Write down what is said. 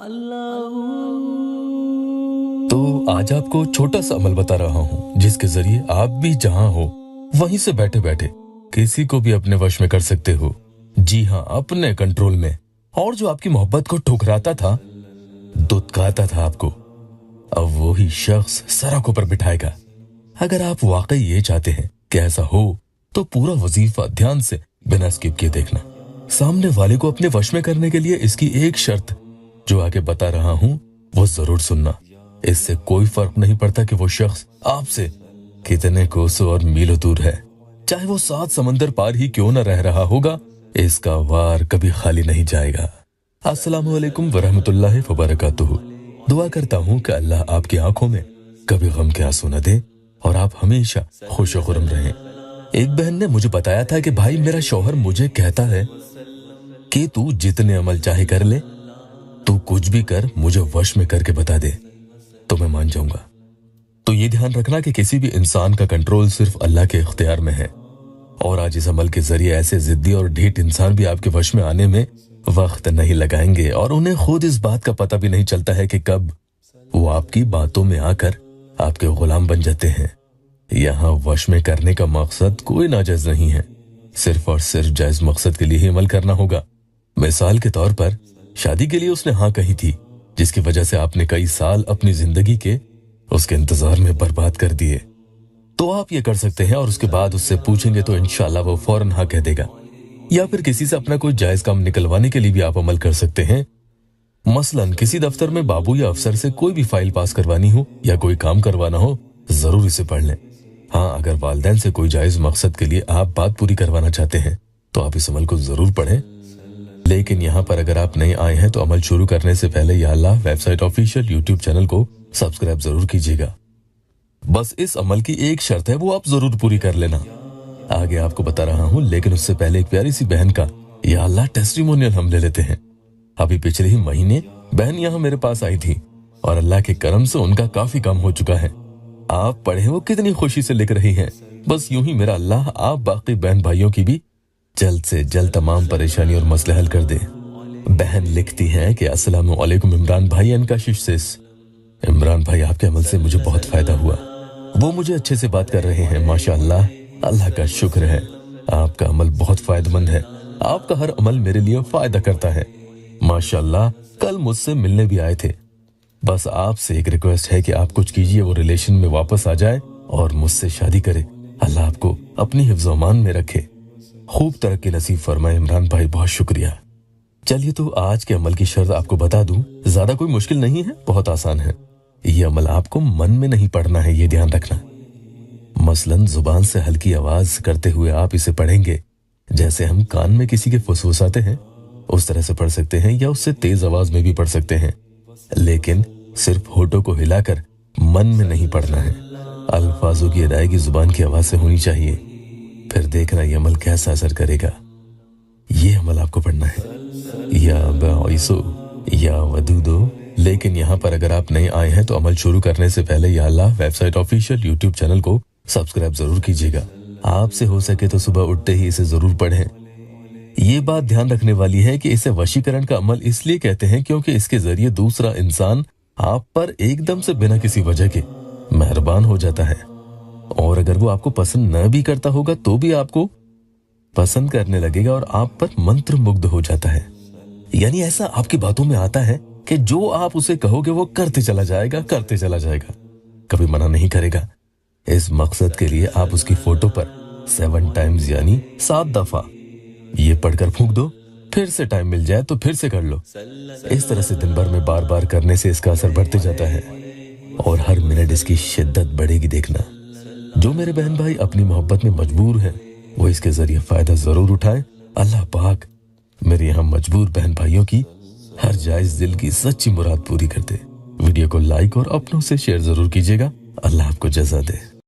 तो आज आपको छोटा सा अमल बता रहा हूँ जिसके जरिए आप भी जहाँ हो वहीं से बैठे बैठे किसी को भी अपने वश में कर सकते हो। जी हाँ, अपने कंट्रोल में। और जो आपकी मोहब्बत को ठुकराता था, दुत्कारता था आपको, अब वही शख्स सड़कों पर बिठाएगा। अगर आप वाकई ये चाहते हैं कि ऐसा हो तो पूरा वजीफा ध्यान से बिना स्किप किए देखना। सामने वाले को अपने वश में करने के लिए इसकी एक शर्त जो आगे बता रहा हूं वो जरूर सुनना। इससे कोई फर्क नहीं पड़ता कि वो शख्स आपसे कितने कोसों और मीलों दूर है, चाहे वो 7 समंदर पार ही क्यों न रह रहा होगा, इसका वार कभी खाली नहीं जाएगा। अस्सलामु अलैकुम वरहमतुल्लाहि वबरकातुहू। दुआ करता हूँ कि अल्लाह आपकी आंखों में कभी गम के आंसू न दे और आप हमेशा खुश और खुर्म रहें। एक बहन ने मुझे बताया था कि भाई, मेरा शौहर मुझे कहता है कि तू जितने अमल चाहे कर ले, तू कुछ भी कर, मुझे वश में करके बता दे तो मैं मान जाऊंगा। तो ये ध्यान रखना कि किसी भी इंसान का कंट्रोल सिर्फ अल्लाह के इख्तियार में है। और आज इस अमल के जरिए ऐसे जिद्दी और ढीठ इंसान भी आपके वश में आने में वक्त नहीं लगाएंगे और उन्हें खुद इस बात का पता भी नहीं चलता है कि कब वो आपकी बातों में आकर आपके गुलाम बन जाते हैं। यहाँ वश में करने का मकसद कोई नाजायज नहीं है, सिर्फ और सिर्फ जायज मकसद के लिए ही अमल करना होगा। मिसाल के तौर पर शादी के लिए उसने हाँ कही थी, जिसकी वजह से आपने कई साल अपनी जिंदगी के उसके इंतजार में बर्बाद कर दिए। तो आप ये कर सकते हैं और उसके बाद उससे पूछेंगे तो इंशाल्लाह वो फौरन हाँ कह देगा। या फिर किसी से अपना कोई जायज काम निकलवाने के लिए भी आप अमल कर सकते हैं। मसलन किसी दफ्तर में बाबू या अफसर से कोई भी फाइल पास करवानी हो या कोई काम करवाना हो, जरूर इसे पढ़ लें। हाँ, अगर वालिदैन से कोई जायज मकसद के लिए आप बात पूरी करवाना चाहते हैं तो आप इस अमल को जरूर पढ़ें। लेकिन यहाँ पर अगर आप नए आए हैं तो अमल शुरू करने से पहले या अल्लाह वेबसाइट ऑफिशियल यूट्यूब चैनल को सब्सक्राइब जरूर कीजिएगा। बस इस अमल की एक शर्त है, वो आप जरूर पूरी कर लेना। आगे आपको बता रहा हूँ, लेकिन उससे पहले एक प्यारी सी बहन का या अल्लाह टेस्टिमोनियल हम ले लेते हैं। अभी पिछले ही महीने बहन यहाँ मेरे पास आई थी और अल्लाह के करम से उनका काफी काम हो चुका है। आप पढ़े वो कितनी खुशी से लिख रही हैं। बस यूं ही मेरा अल्लाह आप बाकी बहन भाइयों की भी जल्द से जल्द तमाम परेशानी और मसले हल कर दे। बहन लिखती है कि अस्सलामु अलैकुम इमरान भाई एंड काशिश सिस। इमरान भाई, आपके अमल से मुझे बहुत फायदा हुआ। वो मुझे अच्छे से बात कर रहे हैं, माशाअल्लाह, अल्लाह का शुक्र है। आपका अमल बहुत फायदेमंद है। आपका हर अमल मेरे लिए फायदा करता है। माशाअल्लाह, कल मुझसे मिलने भी आए थे। बस आपसे एक रिक्वेस्ट है कि आप कुछ कीजिए, वो रिलेशन में वापस आ जाए और मुझसे शादी करे। अल्लाह आपको अपनी हिफ्ज़-ओ-अमान में रखे, खूब तरक्की नसीब फरमाए। इमरान भाई, बहुत शुक्रिया। चलिए तो आज के अमल की शर्त आपको बता दूं, ज्यादा कोई मुश्किल नहीं है, बहुत आसान है। ये अमल आपको मन में नहीं पढ़ना है, ये ध्यान रखना। मसलन जुबान से हल्की आवाज करते हुए आप इसे पढ़ेंगे, जैसे हम कान में किसी के फुसफुसाते हैं उस तरह से पढ़ सकते हैं, या उससे तेज आवाज में भी पढ़ सकते हैं, लेकिन सिर्फ होठों को हिलाकर मन में नहीं पढ़ना है। अल्फाजों की अदायगी जुबान की आवाज से होनी चाहिए। फिर देखना ये अमल कैसा असर करेगा। ये अमल आपको पढ़ना है, या बाइसो या वदूदो। लेकिन यहाँ पर अगर आप नए आए हैं तो अमल शुरू करने से पहले या अल्लाह वेबसाइट ऑफिशियल यूट्यूब चैनल को सब्सक्राइब जरूर कीजिएगा। आपसे हो सके तो सुबह उठते ही इसे जरूर पढ़ें। ये बात ध्यान रखने वाली है कि इसे वशीकरण का अमल इसलिए कहते हैं क्योंकि इसके जरिए दूसरा इंसान आप पर एकदम से बिना किसी वजह के मेहरबान हो जाता है, और अगर वो आपको पसंद न भी करता होगा तो भी आपको पसंद करने लगेगा और आप पर मंत्र मुग्ध हो जाता है। यानी ऐसा आपकी बातों में आता है कि जो आप उसे कहोगे वो करते चला जाएगा, कभी मना नहीं करेगा। इस मकसद के लिए आप उसकी फोटो पर 7 टाइम्स यानी 7 दफा ये पढ़कर फूंक दो, फिर से टाइम मिल जाए तो फिर से कर लो। इस तरह से दिन भर में बार बार करने से इसका असर बढ़ते जाता है और हर मिनट इसकी शिद्दत बढ़ेगी। देखना, जो मेरे बहन भाई अपनी मोहब्बत में मजबूर हैं वो इसके जरिए फायदा जरूर उठाएं। अल्लाह पाक मेरे यहाँ मजबूर बहन भाइयों की हर जायज दिल की सच्ची मुराद पूरी कर दे। वीडियो को लाइक और अपनों से शेयर जरूर कीजिएगा। अल्लाह आपको जज़ा दे।